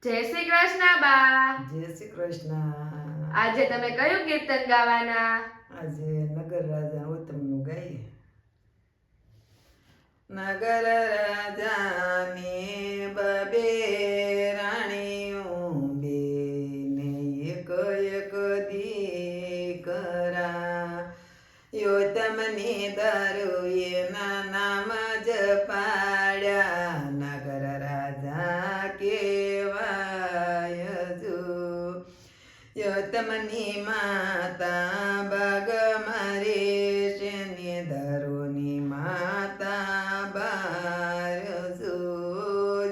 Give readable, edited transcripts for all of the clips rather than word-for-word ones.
જય શ્રી કૃષ્ણ બા. જય શ્રી કૃષ્ણ. આજે તમે કયું કીર્તન ગાવાના? આજે નગર રાજા ઉત્તમનું ગાઈએ. નગર રાજાની બબે રાણીઓ બેને એક એક દીકરા યોતમની દરુએ નામ જ પાડ્યા નગર રાજા કેવાય જો યોતમની માતા બાગ મારે છે ને દરોની માતા બાર જો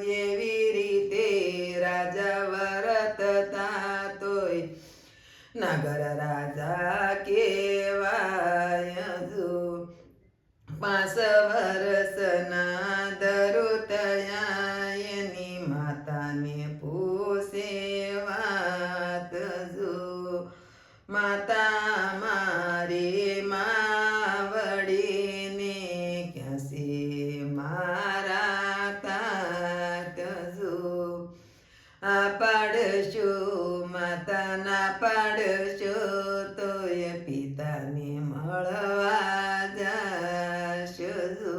જેવી રીતે રાજા વરતતા તોય નગર રાજા કેવાય જો 5 વર્ષના દરુ તયા એની માતાને પૂછે વાત જો માતા મારી માવડીને ક્યાંસી મારા તાત જો આ પાડશું માતાના પાડશો તોય પિતાને મળવા જાશો જો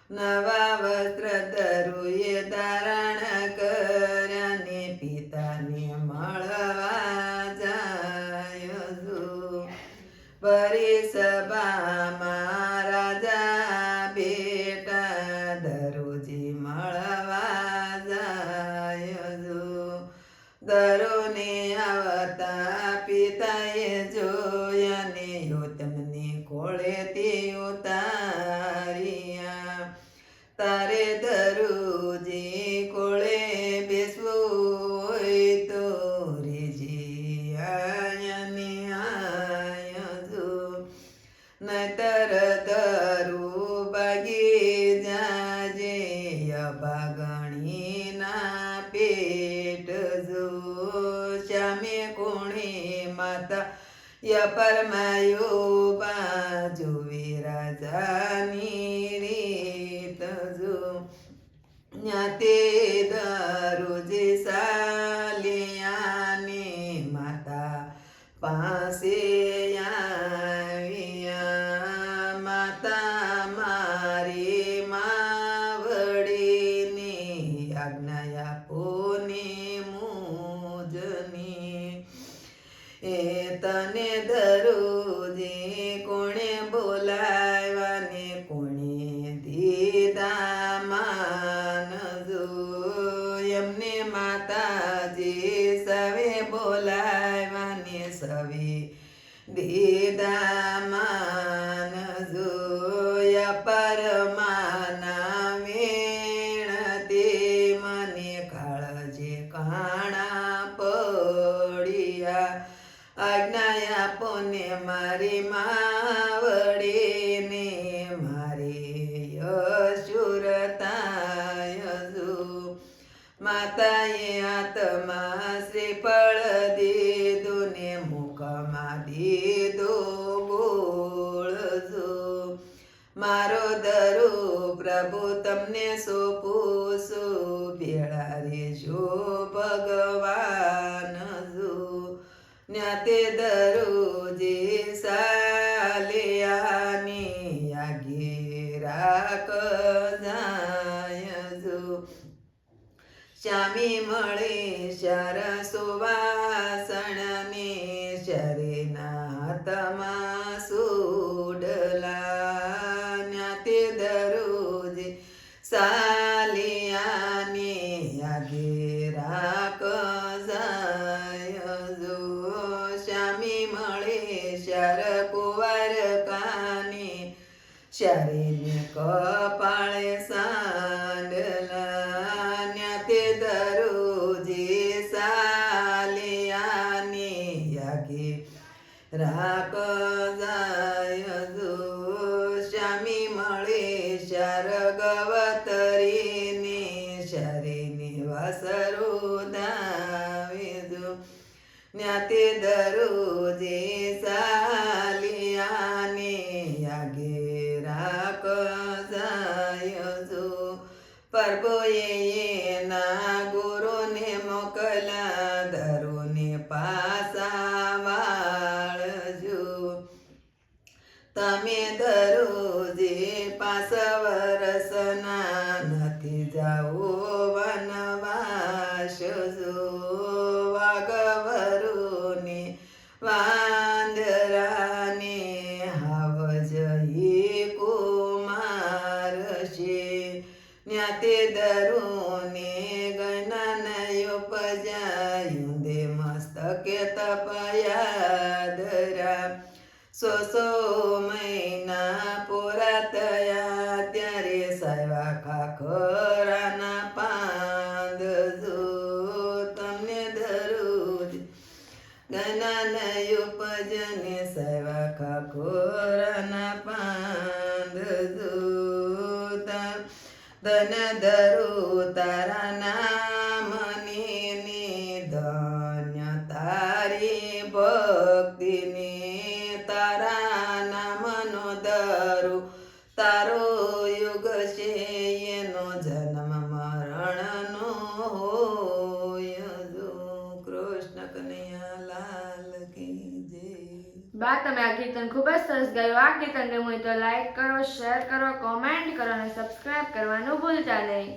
નવા વસ્ત્ર દરુએ ધારણ કર્યાને પિતાને મળવા જાય જો પરી સભામાં રાજા બેટા દરોજી મળવા જાય જો દરોને આવતા પિતાએ જોયાને યોતમને કોળેથી ઉતાર્યા તારે દરુજી કોળે બેસવું હોય તો રેજી આયને આય જો નતર દરુ ભાગી જાજે અભાગણીના પેટ જો શ્યામે કોણે માતા પરમાયો બાજુવે રાજાની રીત જો ન્યાતે દરોજે સાલિયાને માતા પાસે આવ્યા માતા મારી માવડીને આજ્ઞા આપો ને મુજની એ તને દરોજે કોણે બોલાવ્યાને કોણે દીધા માન જો એમને માતાજી સવે બોલાવ્યાને સવે દીધા માન જો પરમાના વેણ તે મને કાળજે કાણા પડિયા આજ્ઞા આપો ને મારી માવડીને મારે અસુરતાય જો માતાએ આત્મા શ્રીફળ દીધું ને મુખમાં દીધો ગોળ જો મારો દરુ પ્રભુ તમને સોંપું છું ભેળા રેજો ભગવાન જો ન્યાતે દરોજે સાલિયાની આગે રાખ જાય જો શ્યામી મળે શર સુવાસણને શરીના હાથમાં સુડલા ન્યાતે દરોજે સાલિયાની આગે રાખ જાય જો શ્યામી મળે શર કુંવર કાને શરીને કપાળે સાંડલા ન્યાતે દરોજે સાલિયાની આગે રાખ જાય જો શ્યામી મળે શર ગવતરીને શરીને વાસરો દાવે જો ન્યાતે દરોજે સાલિયાને આગે રાખ જાય જો પ્રભુએ એના ગુરુને કે તપયા ધરા 100 મહિના પૂરા થયા ત્યારે સાયવા ખાખરાના પાંદ જો તમને દરરોજ જ્ઞાન ઉપજને સાયવા ખાખરાના પાંદ જો ધન ધરો તારા નામની ધન્ય તારી ભક્તિની તારા નામનો ધરો તારો યુગ છે એનો જન્મ મરણનો હોય જો કૃષ્ણ કનૈયા લાલ કી જય. બા તમે આ કીર્તન ખૂબ જ સરસ ગાયું. આ કીર્તન ગમ્યું હોય તો લાઈક કરો, શેર કરો, કોમેન્ટ કરો અને સબસ્ક્રાઇબ કરવાનું ભૂલતા નહીં.